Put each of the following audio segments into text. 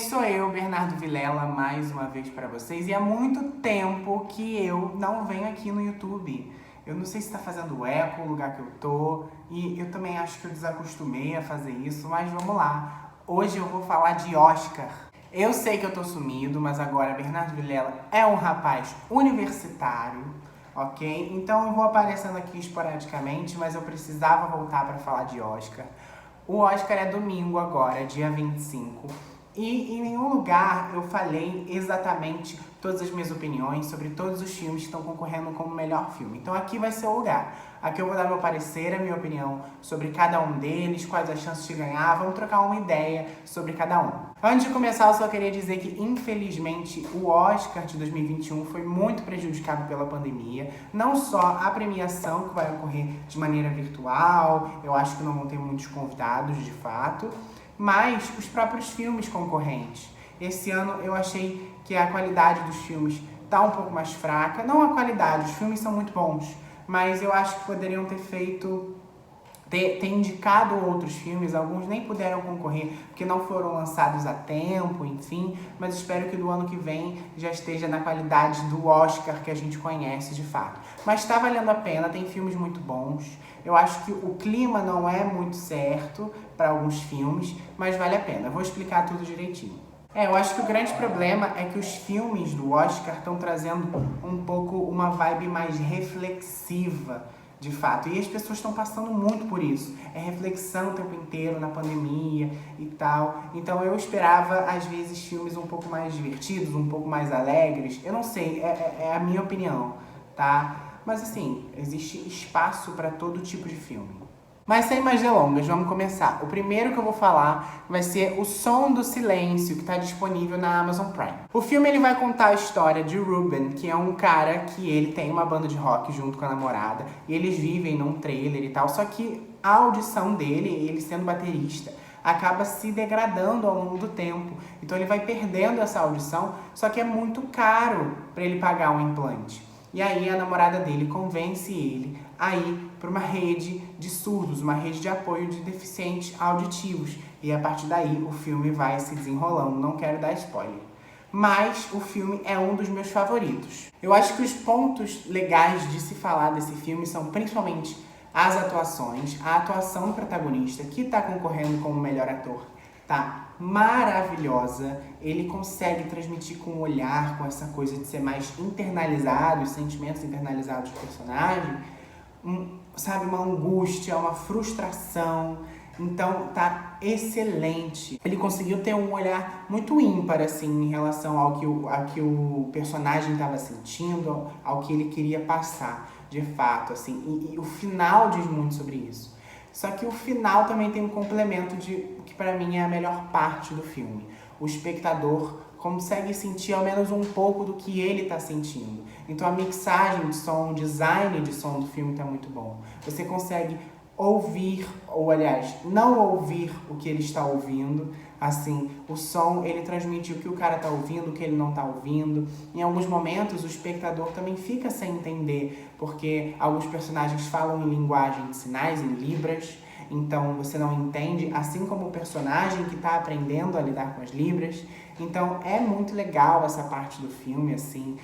Sou eu, Bernardo Vilela, mais uma vez para vocês. E há muito tempo que eu não venho aqui no YouTube. Eu não sei se tá fazendo eco o lugar que eu tô, e eu também acho que eu desacostumei a fazer isso, mas vamos lá. Hoje eu vou falar de Oscar. Eu sei que eu tô sumido, mas agora Bernardo Vilela é um rapaz universitário, ok? Então eu vou aparecendo aqui esporadicamente, mas eu precisava voltar para falar de Oscar. O Oscar é domingo agora, dia 25. E em nenhum lugar eu falei exatamente todas as minhas opiniões sobre todos os filmes que estão concorrendo como melhor filme. Então aqui vai ser o lugar. Aqui eu vou dar meu parecer, a minha opinião sobre cada um deles, quais as chances de ganhar, vamos trocar uma ideia sobre cada um. Antes de começar, eu só queria dizer que, infelizmente, o Oscar de 2021 foi muito prejudicado pela pandemia. Não só a premiação, que vai ocorrer de maneira virtual, eu acho que não vão ter muitos convidados, de fato, mas os próprios filmes concorrentes. Esse ano eu achei que a qualidade dos filmes tá um pouco mais fraca. Não a qualidade, os filmes são muito bons, mas eu acho que poderiam ter ter indicado outros filmes. Alguns nem puderam concorrer porque não foram lançados a tempo, enfim, mas espero que do ano que vem já esteja na qualidade do Oscar que a gente conhece de fato. Mas tá valendo a pena, tem filmes muito bons. Eu acho que o clima não é muito certo para alguns filmes, mas vale a pena. Eu vou explicar tudo direitinho. Eu acho que o grande problema é que os filmes do Oscar estão trazendo um pouco uma vibe mais reflexiva, de fato. E as pessoas estão passando muito por isso. É reflexão o tempo inteiro na pandemia e tal. Então eu esperava, às vezes, filmes um pouco mais divertidos, um pouco mais alegres. Eu não sei, é a minha opinião, tá? Mas assim, existe espaço para todo tipo de filme. Mas sem mais delongas, vamos começar. O primeiro que eu vou falar vai ser O Som do Silêncio, que está disponível na Amazon Prime. O filme ele vai contar a história de Ruben, que é um cara que ele tem uma banda de rock junto com a namorada, e eles vivem num trailer e tal, só que a audição dele, ele sendo baterista, acaba se degradando ao longo do tempo. Então ele vai perdendo essa audição, só que é muito caro para ele pagar um implante. E aí a namorada dele convence ele a ir para uma rede de surdos, uma rede de apoio de deficientes auditivos. E a partir daí o filme vai se desenrolando, não quero dar spoiler. Mas o filme é um dos meus favoritos. Eu acho que os pontos legais de se falar desse filme são principalmente as atuações, a atuação do protagonista, que está concorrendo como melhor ator, tá maravilhosa. Ele consegue transmitir com o olhar, com essa coisa de ser mais internalizado, os sentimentos internalizados do personagem, sabe, uma angústia, uma frustração. Então tá excelente. Ele conseguiu ter um olhar muito ímpar, assim, em relação ao que o personagem estava sentindo, ao que ele queria passar, de fato, assim. E o final diz muito sobre isso. Só que o final também tem um complemento que pra mim é a melhor parte do filme. O espectador consegue sentir ao menos um pouco do que ele está sentindo. Então a mixagem de som, o design de som do filme está muito bom. Você consegue ouvir, ou aliás, não ouvir o que ele está ouvindo. Assim, o som, ele transmite o que o cara tá ouvindo, o que ele não tá ouvindo. Em alguns momentos, o espectador também fica sem entender, porque alguns personagens falam em linguagem de sinais, em libras, então você não entende, assim como o personagem que tá aprendendo a lidar com as libras. Então é muito legal essa parte do filme, assim.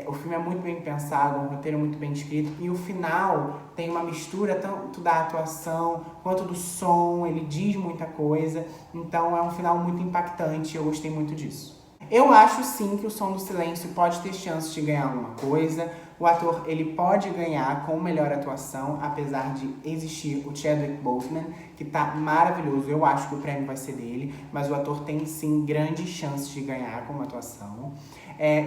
O filme é muito bem pensado, um roteiro muito bem escrito, e o final tem uma mistura tanto da atuação quanto do som, ele diz muita coisa, então é um final muito impactante, eu gostei muito disso. Eu acho sim que O Som do Silêncio pode ter chance de ganhar alguma coisa. O ator ele pode ganhar com melhor atuação, apesar de existir o Chadwick Boseman, que tá maravilhoso. Eu acho que o prêmio vai ser dele, mas o ator tem sim grandes chances de ganhar com uma atuação.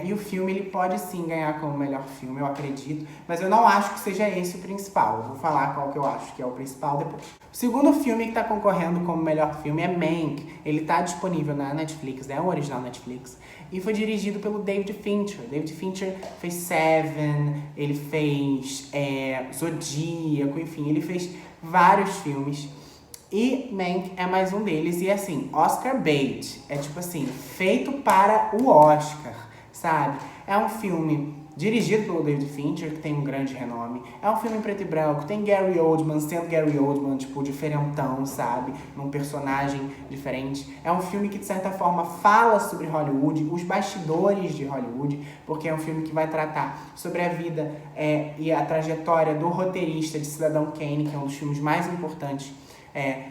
E o filme ele pode sim ganhar como melhor filme, eu acredito, mas eu não acho que seja esse o principal. Eu vou falar qual que eu acho que é o principal depois. O segundo filme que está concorrendo como melhor filme é Mank. Ele está disponível na Netflix, é um original Netflix, e foi dirigido pelo David Fincher. David Fincher fez Seven, ele fez Zodíaco, enfim, ele fez vários filmes. E Mank é mais um deles, e assim, Oscar bait, é tipo assim, feito para o Oscar, sabe? É um filme dirigido pelo David Fincher, que tem um grande renome. É um filme em preto e branco, tem Gary Oldman sendo Gary Oldman, tipo, diferentão, sabe? Num personagem diferente. É um filme que, de certa forma, fala sobre Hollywood, os bastidores de Hollywood, porque é um filme que vai tratar sobre a vida e a trajetória do roteirista de Cidadão Kane, que é um dos filmes mais importantes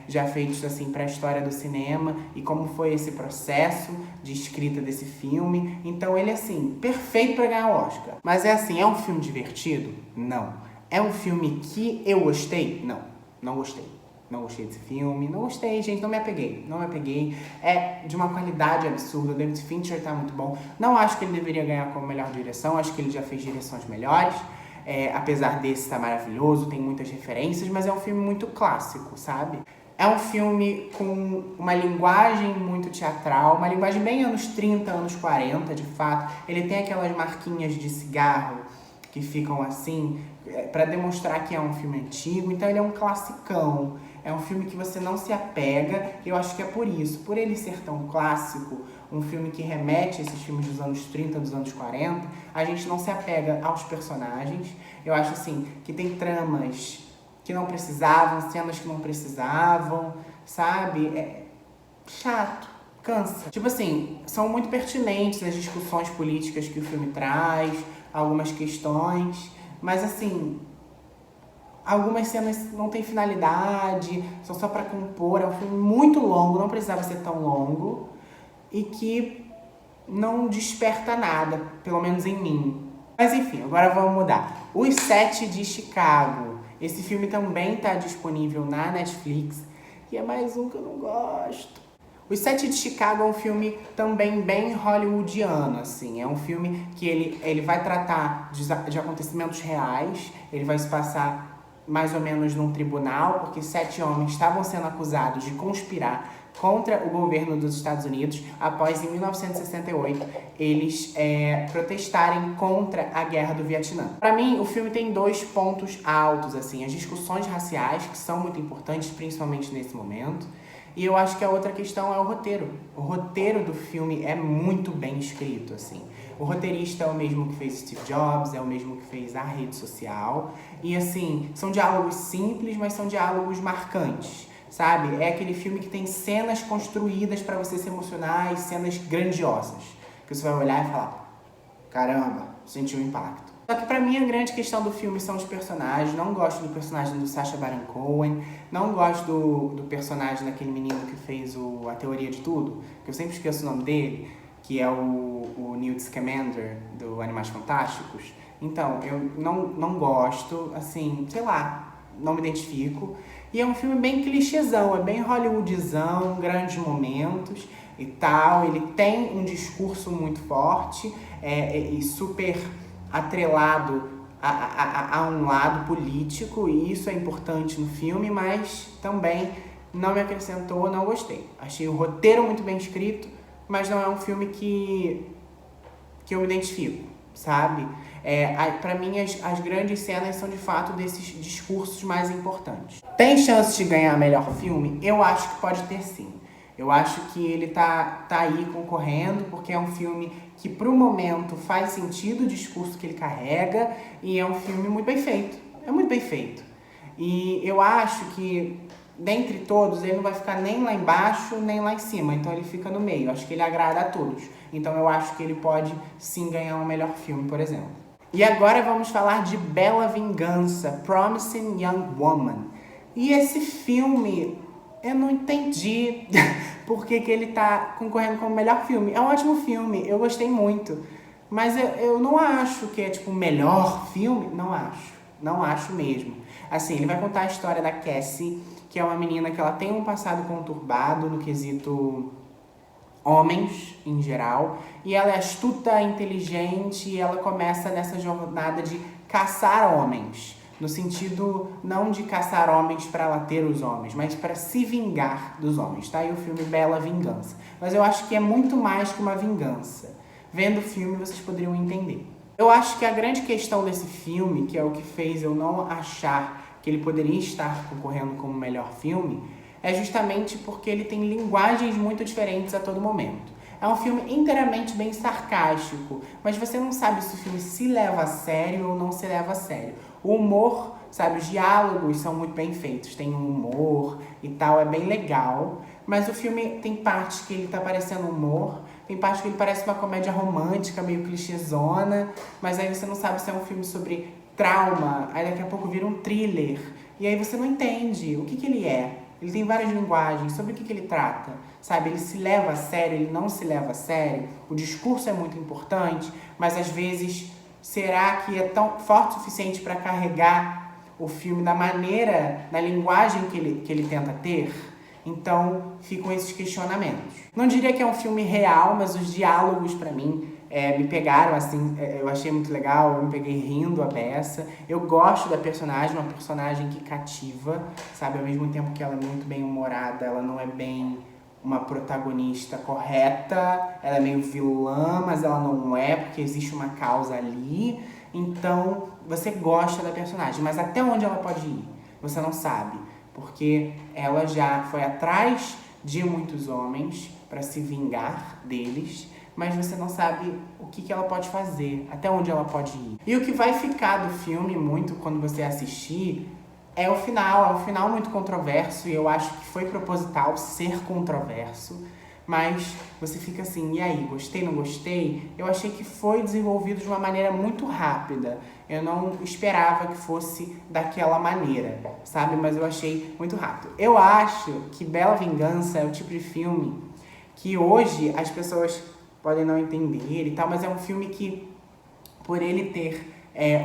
já feitos assim para a história do cinema, e como foi esse processo de escrita desse filme. Então ele assim, perfeito para ganhar o Oscar. Mas é um filme divertido? Não. É um filme que eu gostei? Não gostei. Não gostei desse filme, não gostei, gente, não me apeguei. É de uma qualidade absurda, o David Fincher tá muito bom. Não acho que ele deveria ganhar como melhor direção, acho que ele já fez direções melhores. Apesar desse estar maravilhoso, tem muitas referências, mas é um filme muito clássico, sabe? É um filme com uma linguagem muito teatral, uma linguagem bem anos 30, anos 40, de fato. Ele tem aquelas marquinhas de cigarro que ficam assim, para demonstrar que é um filme antigo. Então ele é um classicão, é um filme que você não se apega. Eu acho que é por isso, por ele ser tão clássico, um filme que remete a esses filmes dos anos 30, dos anos 40, a gente não se apega aos personagens. Eu acho assim, que tem tramas que não precisavam, cenas que não precisavam, sabe? É chato, cansa. Tipo assim, são muito pertinentes as discussões políticas que o filme traz, algumas questões, mas assim, algumas cenas não têm finalidade, são só pra compor. É um filme muito longo, não precisava ser tão longo, e que não desperta nada, pelo menos em mim. Mas enfim, agora vamos mudar. Os Sete de Chicago. Esse filme também está disponível na Netflix, e é mais um que eu não gosto. Os Sete de Chicago é um filme também bem hollywoodiano, assim. É um filme que ele vai tratar de acontecimentos reais, ele vai se passar mais ou menos num tribunal, porque 7 homens estavam sendo acusados de conspirar contra o governo dos Estados Unidos após, em 1968, eles protestarem contra a Guerra do Vietnã. Para mim, o filme tem 2 pontos altos, assim, as discussões raciais, que são muito importantes, principalmente nesse momento, e eu acho que a outra questão é o roteiro. O roteiro do filme é muito bem escrito, assim. O roteirista é o mesmo que fez Steve Jobs, é o mesmo que fez A Rede Social, e assim, são diálogos simples, mas são diálogos marcantes. Sabe? É aquele filme que tem cenas construídas para você se emocionar e cenas grandiosas. Que você vai olhar e falar, caramba, sentiu um impacto. Só que pra mim a grande questão do filme são os personagens. Não gosto do personagem do Sacha Baron Cohen. Não gosto do personagem daquele menino que fez A Teoria de Tudo. Que eu sempre esqueço o nome dele. Que é o Newt Scamander, do Animais Fantásticos. Então, eu não gosto, assim, sei lá, não me identifico. E é um filme bem clichêzão, é bem hollywoodzão, grandes momentos e tal. Ele tem um discurso muito forte e super atrelado a um lado político, e isso é importante no filme, mas também não me acrescentou, não gostei. Achei o roteiro muito bem escrito, mas não é um filme que eu me identifico, sabe? Pra mim, as grandes cenas são, de fato, desses discursos mais importantes. Tem chance de ganhar melhor filme? Eu acho que pode ter, sim. Eu acho que ele tá aí concorrendo, porque é um filme que, pro momento, faz sentido o discurso que ele carrega, e é um filme muito bem feito. É muito bem feito. E eu acho que, dentre todos, ele não vai ficar nem lá embaixo, nem lá em cima. Então ele fica no meio. Acho que ele agrada a todos. Então eu acho que ele pode, sim, ganhar um melhor filme, por exemplo. E agora vamos falar de Bela Vingança, Promising Young Woman. E esse filme, eu não entendi por que ele tá concorrendo como melhor filme. É um ótimo filme, eu gostei muito. Mas eu não acho que é, tipo, o melhor filme. Não acho mesmo. Assim, ele vai contar a história da Cassie, que é uma menina que ela tem um passado conturbado no quesito homens, em geral, e ela é astuta, inteligente, e ela começa nessa jornada de caçar homens, no sentido não de caçar homens para ela ter os homens, mas para se vingar dos homens, tá? E o filme Bela Vingança. Mas eu acho que é muito mais que uma vingança. Vendo o filme, vocês poderiam entender. Eu acho que a grande questão desse filme, que é o que fez eu não achar que ele poderia estar concorrendo como melhor filme, é justamente porque ele tem linguagens muito diferentes a todo momento. É um filme inteiramente bem sarcástico, mas você não sabe se o filme se leva a sério ou não se leva a sério. O humor, sabe, os diálogos são muito bem feitos, tem um humor e tal, é bem legal. Mas o filme tem partes que ele tá parecendo humor, tem partes que ele parece uma comédia romântica, meio clichêzona, mas aí você não sabe se é um filme sobre trauma, aí daqui a pouco vira um thriller, e aí você não entende o que ele é. Ele tem várias linguagens, sobre o que ele trata, sabe? Ele se leva a sério, ele não se leva a sério, o discurso é muito importante, mas às vezes, será que é tão forte o suficiente para carregar o filme da maneira, na linguagem que ele tenta ter? Então, ficam esses questionamentos. Não diria que é um filme real, mas os diálogos, pra mim, me pegaram, assim, eu achei muito legal, eu me peguei rindo a beça. Eu gosto da personagem, uma personagem que cativa, sabe? Ao mesmo tempo que ela é muito bem humorada, ela não é bem uma protagonista correta, ela é meio vilã, mas ela não é, porque existe uma causa ali. Então, você gosta da personagem, mas até onde ela pode ir? Você não sabe. Porque ela já foi atrás de muitos homens para se vingar deles, mas você não sabe o que ela pode fazer, até onde ela pode ir. E o que vai ficar do filme muito quando você assistir é o final muito controverso, e eu acho que foi proposital ser controverso, mas você fica assim, e aí, gostei, não gostei? Eu achei que foi desenvolvido de uma maneira muito rápida. Eu não esperava que fosse daquela maneira, sabe? Mas eu achei muito rápido. Eu acho que Bela Vingança é o tipo de filme que hoje as pessoas podem não entender e tal, mas é um filme que, por ele ter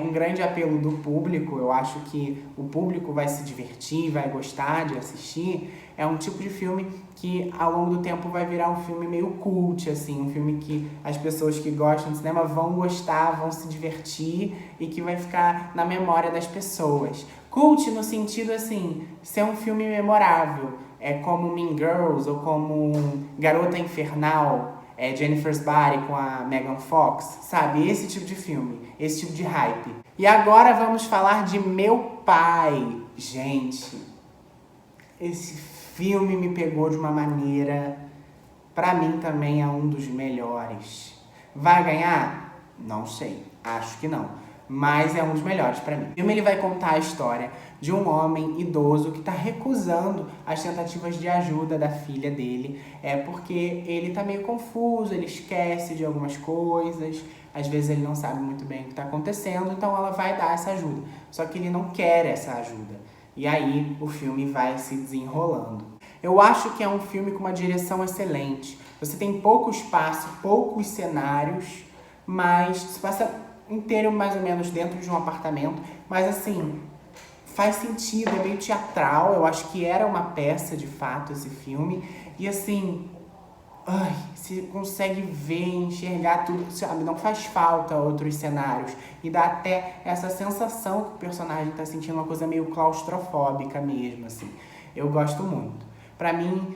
um grande apelo do público, eu acho que o público vai se divertir, vai gostar de assistir. É um tipo de filme que ao longo do tempo vai virar um filme meio cult, assim, um filme que as pessoas que gostam de cinema vão gostar, vão se divertir e que vai ficar na memória das pessoas. Cult no sentido, assim, ser um filme memorável, como Mean Girls ou como Garota Infernal, Jennifer's Body com a Megan Fox, sabe? Esse tipo de filme, esse tipo de hype. E agora vamos falar de Meu Pai. Gente, esse filme me pegou de uma maneira, pra mim também é um dos melhores. Vai ganhar? Não sei, acho que não. Mas é um dos melhores pra mim. O filme ele vai contar a história de um homem idoso que está recusando as tentativas de ajuda da filha dele, porque ele tá meio confuso, ele esquece de algumas coisas, às vezes ele não sabe muito bem o que está acontecendo, então ela vai dar essa ajuda. Só que ele não quer essa ajuda. E aí o filme vai se desenrolando. Eu acho que é um filme com uma direção excelente. Você tem pouco espaço, poucos cenários, mas se passa inteiro mais ou menos dentro de um apartamento. Mas assim, faz sentido, é meio teatral. Eu acho que era uma peça de fato esse filme. E assim, você consegue ver, enxergar tudo, sabe? Não faz falta outros cenários. E dá até essa sensação que o personagem tá sentindo uma coisa meio claustrofóbica mesmo, assim. Eu gosto muito. Pra mim,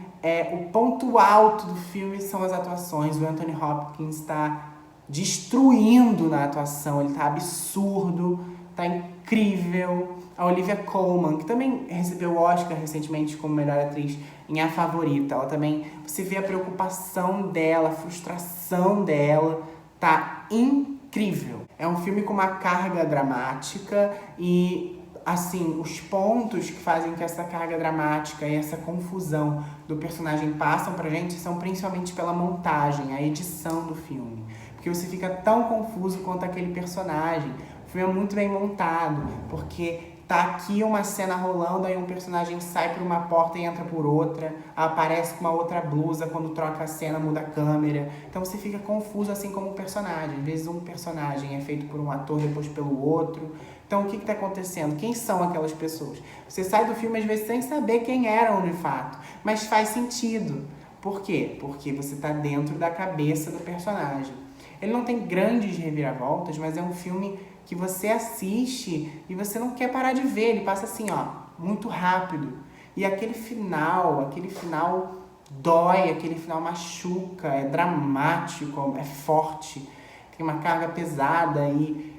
o ponto alto do filme são as atuações. O Anthony Hopkins tá destruindo na atuação, ele tá absurdo, tá incrível. A Olivia Colman, que também recebeu o Oscar recentemente como melhor atriz em A Favorita, ela também, você vê a preocupação dela, a frustração dela, tá incrível. É um filme com uma carga dramática e, assim, os pontos que fazem que essa carga dramática e essa confusão do personagem passam pra gente são principalmente pela montagem, a edição do filme. Porque você fica tão confuso quanto aquele personagem. O filme é muito bem montado, porque tá aqui uma cena rolando, aí um personagem sai por uma porta e entra por outra, aparece com uma outra blusa, quando troca a cena muda a câmera. Então você fica confuso assim como um personagem. Às vezes um personagem é feito por um ator, depois pelo outro. Então o que tá acontecendo? Quem são aquelas pessoas? Você sai do filme às vezes sem saber quem eram de fato, mas faz sentido. Por quê? Porque você tá dentro da cabeça do personagem. Ele não tem grandes reviravoltas, mas é um filme que você assiste e você não quer parar de ver. Ele passa assim, muito rápido. E aquele final dói, aquele final machuca, é dramático, é forte, tem uma carga pesada e...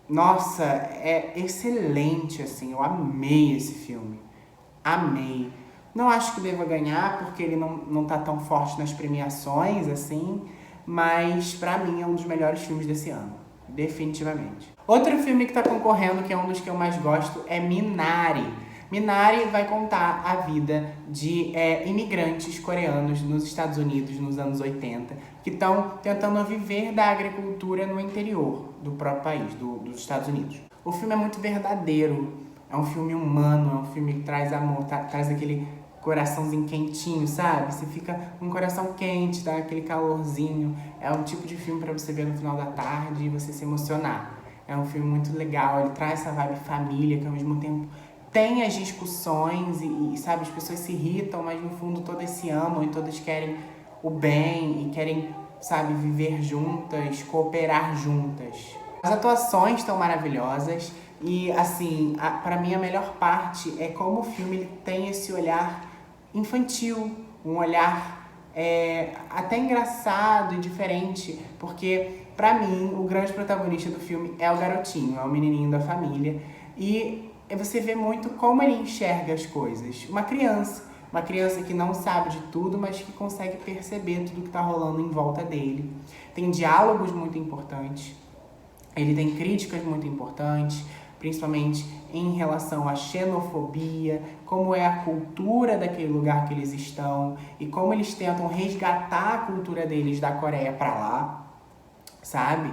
Nossa, é excelente, assim, eu amei esse filme. Amei. Não acho que deva ganhar, porque ele não tá tão forte nas premiações, assim, mas pra mim é um dos melhores filmes desse ano, definitivamente. Outro filme que tá concorrendo, que é um dos que eu mais gosto, é Minari. Minari vai contar a vida de imigrantes coreanos nos Estados Unidos nos anos 80, que estão tentando viver da agricultura no interior do próprio país, dos Estados Unidos. O filme é muito verdadeiro, é um filme humano, é um filme que traz amor, traz aquele coraçãozinho quentinho, sabe? Você fica com um coração quente, dá aquele calorzinho. É um tipo de filme pra você ver no final da tarde e você se emocionar. É um filme muito legal, ele traz essa vibe família, que ao mesmo tempo tem as discussões e sabe, as pessoas se irritam, mas no fundo todas se amam e todas querem o bem e querem, sabe, viver juntas, cooperar juntas. As atuações estão maravilhosas e, assim, pra mim a melhor parte é como o filme ele tem esse olhar infantil, um olhar até engraçado e diferente, porque pra mim o grande protagonista do filme é o garotinho, é o menininho da família, e você vê muito como ele enxerga as coisas. Uma criança que não sabe de tudo, mas que consegue perceber tudo que tá rolando em volta dele. Tem diálogos muito importantes, ele tem críticas muito importantes, principalmente em relação à xenofobia, como é a cultura daquele lugar que eles estão e como eles tentam resgatar a cultura deles da Coreia pra lá, sabe?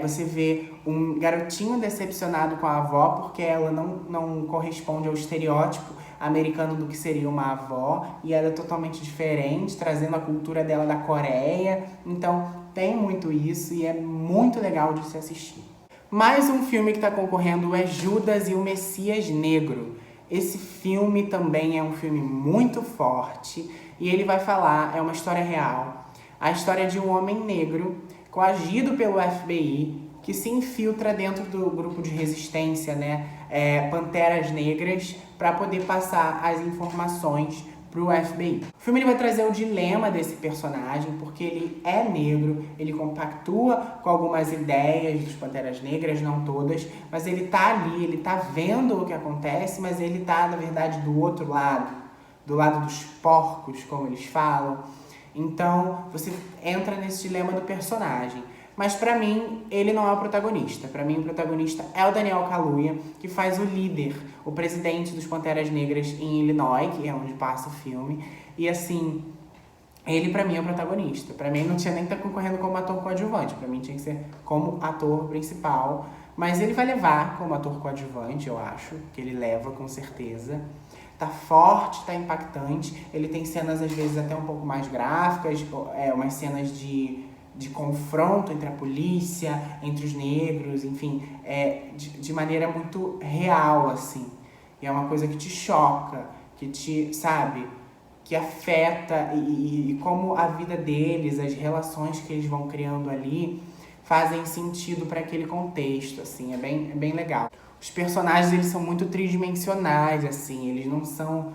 Você vê um garotinho decepcionado com a avó porque ela não corresponde ao estereótipo americano do que seria uma avó e ela é totalmente diferente, trazendo a cultura dela da Coreia. Então tem muito isso e é muito legal de se assistir. Mais um filme que está concorrendo é Judas e o Messias Negro. Esse filme também é um filme muito forte e ele vai falar, é uma história real, a história de um homem negro coagido pelo FBI que se infiltra dentro do grupo de resistência, né, Panteras Negras, para poder passar as informações pro FBI. O filme ele vai trazer o dilema desse personagem, porque ele é negro, ele compactua com algumas ideias dos Panteras Negras, não todas, mas ele tá ali, ele tá vendo o que acontece, mas ele tá, na verdade, do outro lado, do lado dos porcos, como eles falam. Então, você entra nesse dilema do personagem. Mas pra mim, ele não é o protagonista. Pra mim, o protagonista é o Daniel Kaluuya, que faz o líder, o presidente dos Panteras Negras em Illinois, que é onde passa o filme. E assim, ele pra mim é o protagonista. Pra mim, não tinha nem que estar concorrendo como ator coadjuvante. Pra mim, tinha que ser como ator principal. Mas ele vai levar como ator coadjuvante, eu acho. Que ele leva, com certeza. Tá forte, tá impactante. Ele tem cenas, às vezes, até um pouco mais gráficas. Umas cenas de confronto entre a polícia, entre os negros, enfim, de maneira muito real, assim. E é uma coisa que te choca, que te, sabe, que afeta e como a vida deles, as relações que eles vão criando ali, fazem sentido para aquele contexto, assim, é bem legal. Os personagens, eles são muito tridimensionais, assim, eles não são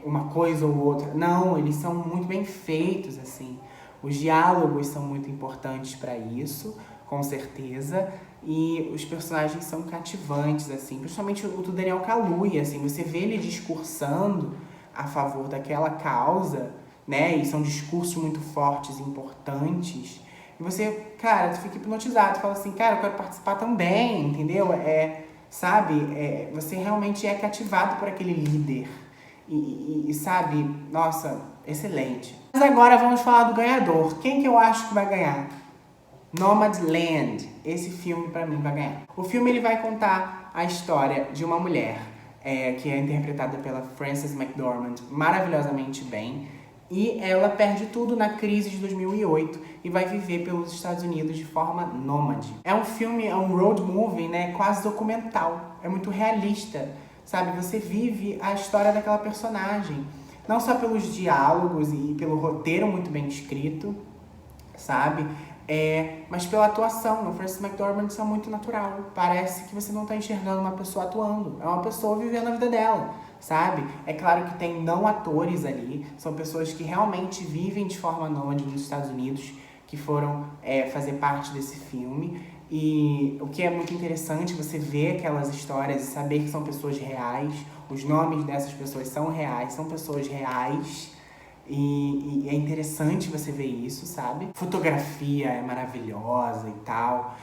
uma coisa ou outra, não, eles são muito bem feitos, assim. Os diálogos são muito importantes para isso, com certeza, e os personagens são cativantes, assim, principalmente o do Daniel Kaluuya, assim, você vê ele discursando a favor daquela causa, né, e são discursos muito fortes e importantes, e você, cara, tu fica hipnotizado, fala assim, cara, eu quero participar também, entendeu? Você realmente é cativado por aquele líder, e sabe, nossa, excelente. Mas agora vamos falar do ganhador. Quem que eu acho que vai ganhar? Nomadland. Esse filme pra mim vai ganhar. O filme ele vai contar a história de uma mulher que é interpretada pela Frances McDormand maravilhosamente bem. E ela perde tudo na crise de 2008 e vai viver pelos Estados Unidos de forma nômade. É um filme, é um road movie, né, quase documental. É muito realista, sabe? Você vive a história daquela personagem. Não só pelos diálogos e pelo roteiro muito bem escrito, sabe? Mas pela atuação. A Frances McDormand é muito natural. Parece que você não está enxergando uma pessoa atuando. É uma pessoa vivendo a vida dela, sabe? É claro que tem não atores ali. São pessoas que realmente vivem de forma nômade nos Estados Unidos, que foram fazer parte desse filme. E o que é muito interessante, você ver aquelas histórias e saber que são pessoas reais, os nomes dessas pessoas são reais, são pessoas reais. E é interessante você ver isso, sabe? Fotografia é maravilhosa e tal.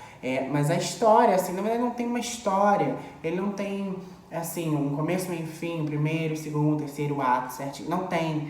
Mas a história, assim, na verdade não tem uma história. Ele não tem, assim, um começo, meio e fim, primeiro, segundo, terceiro ato, certinho. Não tem.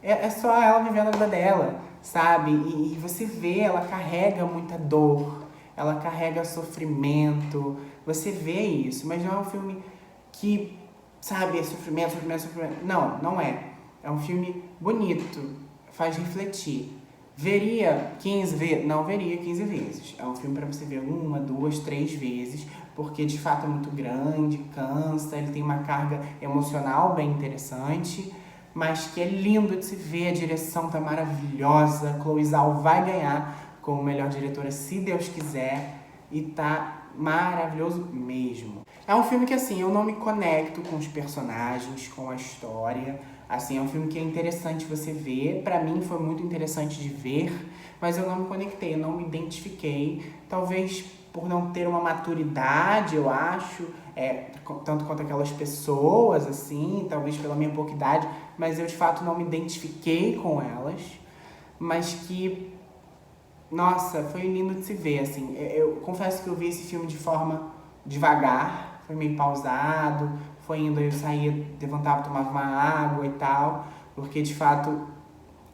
É só ela vivendo a vida dela, sabe? E você vê, ela carrega muita dor, ela carrega sofrimento. Você vê isso, mas não é um filme que, sabe, é sofrimento, sofrimento, sofrimento. Não, não é. É um filme bonito, faz refletir. Veria 15 vezes? Não veria 15 vezes. É um filme para você ver 1, 2, 3 vezes, porque de fato é muito grande, cansa, ele tem uma carga emocional bem interessante, mas que é lindo de se ver, a direção tá maravilhosa, Chloe Zhao vai ganhar como melhor diretora, se Deus quiser, e tá maravilhoso mesmo. É um filme que, assim, eu não me conecto com os personagens, com a história. Assim, é um filme que é interessante você ver. Pra mim foi muito interessante de ver, mas eu não me conectei, eu não me identifiquei. Talvez por não ter uma maturidade, eu acho, tanto quanto aquelas pessoas, assim, talvez pela minha pouca idade, mas eu de fato não me identifiquei com elas, mas que, nossa, foi lindo de se ver, assim. Eu confesso que eu vi esse filme de forma devagar, foi meio pausado, foi indo, eu saía, levantava, tomava uma água e tal, porque de fato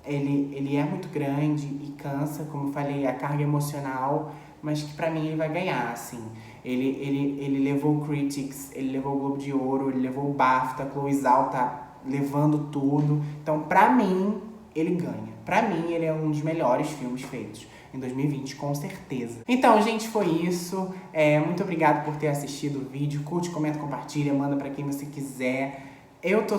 ele é muito grande e cansa, como eu falei, a carga emocional, mas que pra mim ele vai ganhar, assim. Ele levou o Critics, ele levou o Globo de Ouro, ele levou o BAFTA, Chloe Zhao tá levando tudo. Então, pra mim, ele ganha. Pra mim, ele é um dos melhores filmes feitos em 2020, com certeza. Então, gente, foi isso. Muito obrigado por ter assistido o vídeo. Curte, comenta, compartilha, manda pra quem você quiser. Eu tô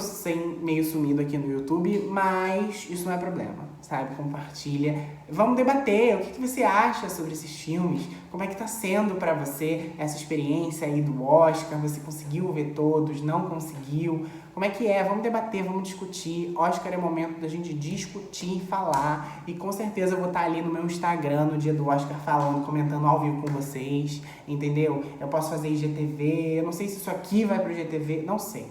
meio sumido aqui no YouTube, mas isso não é problema, sabe? Compartilha. Vamos debater o que você acha sobre esses filmes, como é que tá sendo pra você essa experiência aí do Oscar, você conseguiu ver todos, não conseguiu, como é que é? Vamos debater, vamos discutir. Oscar é momento da gente discutir, falar, e com certeza eu vou estar ali no meu Instagram no dia do Oscar falando, comentando ao vivo com vocês, entendeu? Eu posso fazer IGTV, eu não sei se isso aqui vai pro IGTV, não sei.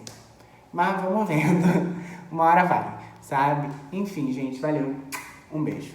Mas vamos vendo. Uma hora vai, sabe? Enfim, gente, valeu. Um beijo.